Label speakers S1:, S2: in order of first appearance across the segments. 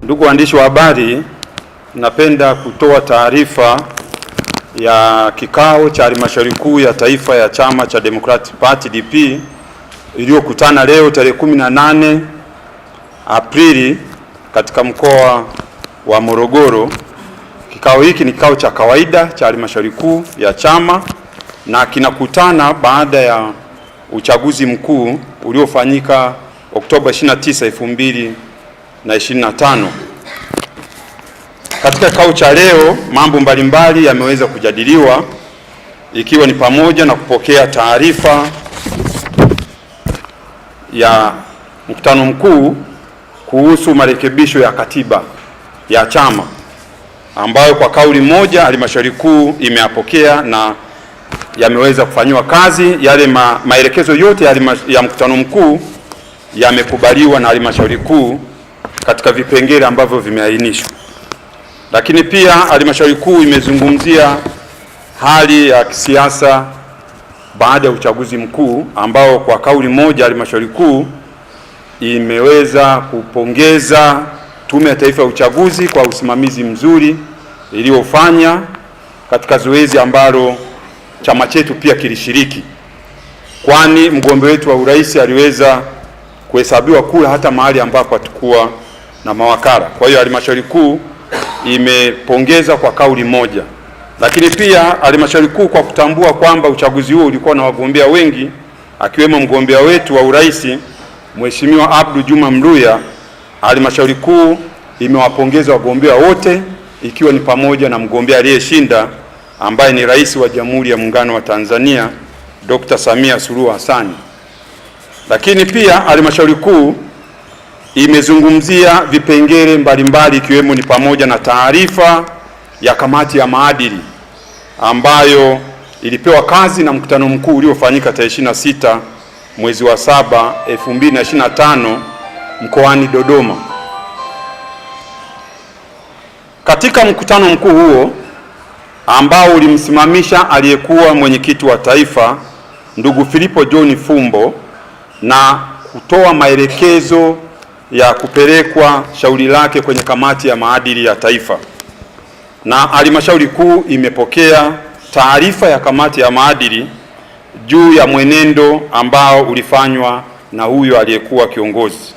S1: Ndugu waandishi wa habari, napenda kutoa taarifa ya kikao cha Halmashauri Kuu ya Taifa ya Chama cha Democratic Party DP iliyokutana leo tarehe 18 Aprili katika mkoa wa Morogoro. Kikao hiki ni kikao cha kawaida cha Halmashauri Kuu ya chama na kinakutana baada ya uchaguzi mkuu uliofanyika Oktoba 29, 2025. Katika kikao cha leo mambo mbalimbali yameweza kujadiliwa ikiwa ni pamoja na kupokea taarifa ya mkutano mkuu kuhusu marekebisho ya katiba ya chama ambayo kwa kauli moja Halmashauri Kuu imeyapokea na yameweza kufanywa kazi. Yale maelekezo yote ya mkutano mkuu yamekubaliwa na Halmashauri Kuu katika vipengele ambavyo vimeainishwa. Lakini pia Halmashauri Kuu imezungumzia hali ya kisiasa baada ya uchaguzi mkuu ambao kwa kauli moja Halmashauri Kuu imeweza kupongeza Tume ya Taifa ya Uchaguzi kwa usimamizi mzuri iliyofanya katika zoezi ambalo chama chetu pia kilishiriki, kwani mgombea wetu wa urais aliweza kuhesabiwa kura hata mahali ambapo hatakuwa na mawakala. Kwa hiyo Halmashauri Kuu imepongeza kwa kauli moja. Lakini pia Halmashauri Kuu kwa kutambua kwamba uchaguzi huo ulikuwa na wagombea wengi akiwemo mgombea wetu wa urais Mheshimiwa Abdul Juma Mluya, Halmashauri Kuu imewapongeza wagombea wote ikiwa ni pamoja na mgombea aliyeshinda ambaye ni Rais wa Jamhuri ya Muungano wa Tanzania Dr. Samia Suluhu Hassan. Lakini pia Halmashauri Kuu imezungumzia vipengele mbalimbali ikiwemo ni pamoja na taarifa ya kamati ya maadili ambayo ilipewa kazi na mkutano mkuu uliofanyika tarehe 26 mwezi wa 7 2025 mkoani Dodoma. Katika mkutano mkuu huo ambao ulimsimamisha aliyekuwa mwenyekiti wa taifa ndugu Philipo John Fumbo na kutoa maelekezo ya kupelekwa shauri lake kwenye kamati ya maadili ya taifa, na Halmashauri Kuu imepokea taarifa ya kamati ya maadili juu ya mwenendo ambao ulifanywa na huyo aliyekuwa kiongozi.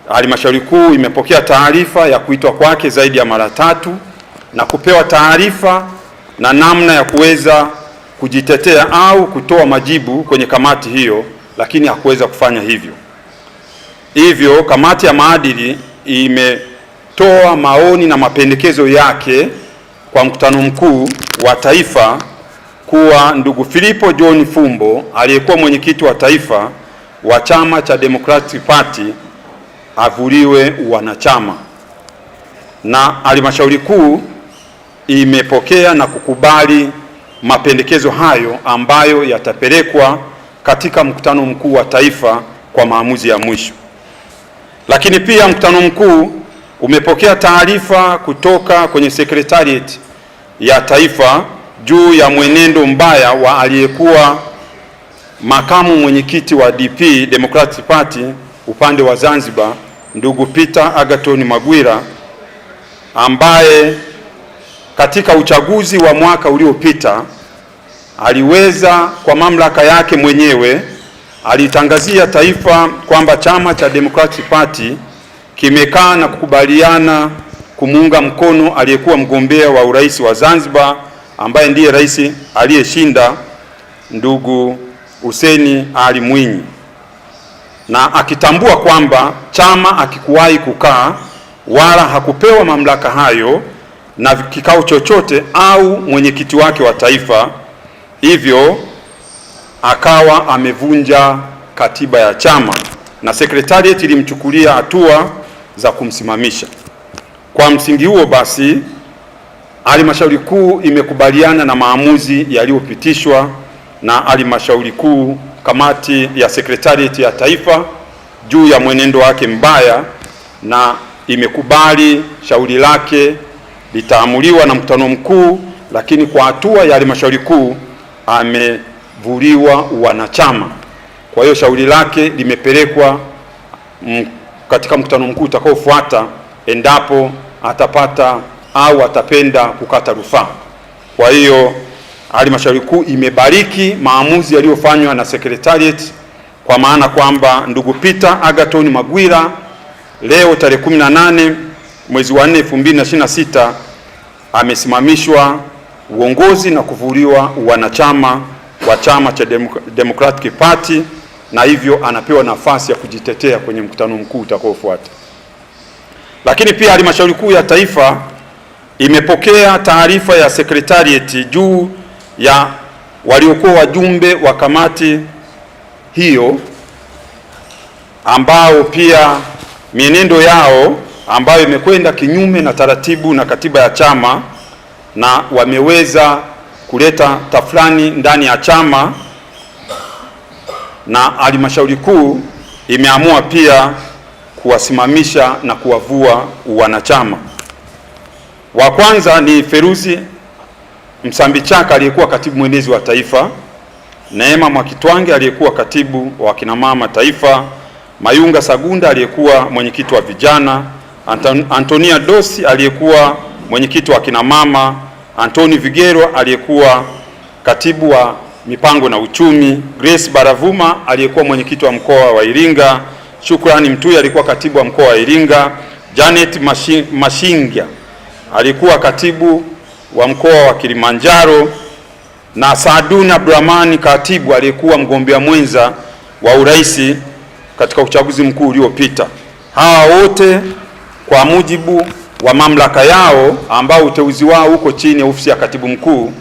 S1: Halmashauri Kuu imepokea taarifa ya kuitwa kwake zaidi ya mara 3 na kupewa taarifa na namna ya kuweza kujitetea au kutoa majibu kwenye kamati hiyo, lakini hakuweza kufanya hivyo. Hivyo kamati ya maadili imetoa maoni na mapendekezo yake kwa mkutano mkuu wa taifa kuwa ndugu Philipo John Fumbo aliyekuwa mwenyekiti wa taifa wa Chama cha Democratic Party avuliwe wanachama, na Halmashauri Kuu imepokea na kukubali mapendekezo hayo ambayo yatapelekwa katika mkutano mkuu wa taifa kwa maamuzi ya mwisho. Lakini pia mkutano mkuu umepokea taarifa kutoka kwenye Secretariat ya Taifa juu ya mwenendo mbaya wa aliyekuwa makamu mwenyekiti wa DP Democratic Party upande wa Zanzibar ndugu Peter Agathon Magwira, ambaye katika uchaguzi wa mwaka uliopita aliweza kwa mamlaka yake mwenyewe alitangazia taifa kwamba Chama cha Democratic Party kimekaa na kukubaliana kumuunga mkono aliyekuwa mgombea wa urais wa Zanzibar ambaye ndiye rais aliyeshinda ndugu Hussein Ali Mwinyi, na akitambua kwamba chama hakikuwahi kukaa wala hakupewa mamlaka hayo na kikao chochote au mwenyekiti wake wa taifa, hivyo akawa amevunja katiba ya chama na Secretariat ilimchukulia hatua za kumsimamisha. Kwa msingi huo basi, Halmashauri Kuu imekubaliana na maamuzi yaliyopitishwa na Halmashauri Kuu, kamati ya Secretariat ya taifa juu ya mwenendo wake mbaya, na imekubali shauri lake litaamuliwa na mkutano mkuu, lakini kwa hatua ya Halmashauri Kuu amevuliwa wanachama. Kwa hiyo shauri lake limepelekwa katika mkutano mkuu utakaofuata endapo atapata au atapenda kukata rufaa. Kwa hiyo halmashauri kuu imebariki maamuzi yaliyofanywa na Secretariat, kwa maana kwamba ndugu Peter Agathon Magwira leo tarehe 18 mwezi wa 4 2026 amesimamishwa uongozi na kuvuliwa wanachama wa chama cha Democratic Party, na hivyo anapewa nafasi ya kujitetea kwenye mkutano mkuu utakaofuata. Lakini pia halmashauri kuu ya taifa imepokea taarifa ya Secretariat juu ya waliokuwa wajumbe wa kamati hiyo ambao pia mienendo yao ambayo imekwenda kinyume na taratibu na katiba ya chama, na wameweza kuleta tafrani ndani ya chama, na halmashauri kuu imeamua pia kuwasimamisha na kuwavua wanachama. Wa kwanza ni Feruzi Msambichaka aliyekuwa katibu mwenezi wa taifa, Neema Mwakitwange aliyekuwa katibu wa kina mama taifa, Mayunga Sagunda aliyekuwa mwenyekiti wa vijana, Antonia Dosi aliyekuwa mwenyekiti wa kina mama, Antoni Vigero aliyekuwa katibu wa mipango na uchumi, Grace Baravuma aliyekuwa mwenyekiti wa mkoa wa Iringa, Shukrani Mtui alikuwa katibu wa mkoa wa Iringa, Janet Mashingia alikuwa katibu wa mkoa wa Kilimanjaro, na Saaduna Abdurahmani katibu aliyekuwa mgombea mwenza wa urais katika uchaguzi mkuu uliopita. Hawa wote kwa mujibu wa mamlaka yao ambao uteuzi wao uko chini ya ofisi ya katibu mkuu,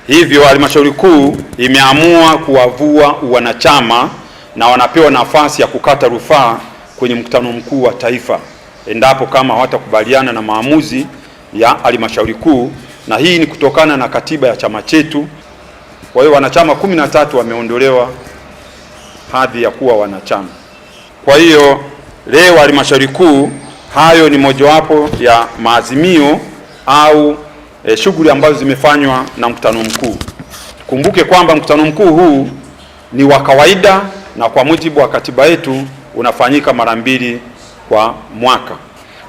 S1: hivyo halmashauri kuu imeamua kuwavua wanachama na wanapewa nafasi ya kukata rufaa kwenye mkutano mkuu wa taifa endapo kama hawatakubaliana na maamuzi ya halmashauri kuu, na hii ni kutokana na katiba ya chama chetu. Kwa hiyo wanachama 13 wameondolewa hadhi ya kuwa wanachama. Kwa hiyo leo halmashauri kuu, hayo ni mojawapo ya maazimio au shughuli ambazo zimefanywa na mkutano mkuu. Kumbuke kwamba mkutano mkuu huu ni wa kawaida na kwa mujibu wa katiba yetu unafanyika mara 2 kwa mwaka,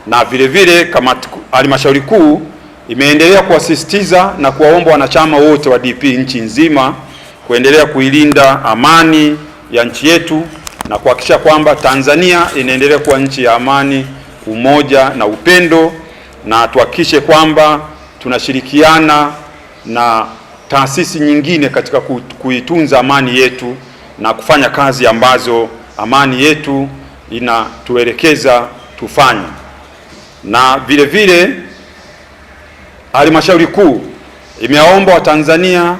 S1: na vile vile kama halmashauri kuu imeendelea kuwasisitiza na kuwaomba wanachama wote wa DP nchi nzima kuendelea kuilinda amani ya nchi yetu na kuhakikisha kwamba Tanzania inaendelea kuwa nchi ya amani, umoja na upendo, na tuhakikishe kwamba tunashirikiana na taasisi nyingine katika kuitunza amani yetu na kufanya kazi ambazo amani yetu inatuelekeza tufanye. Na vile vile halmashauri kuu imewaomba Watanzania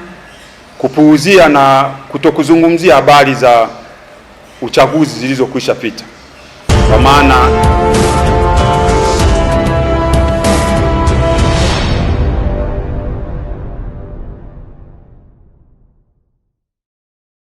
S1: kupuuzia na kutokuzungumzia habari za uchaguzi zilizokwisha pita, kwa maana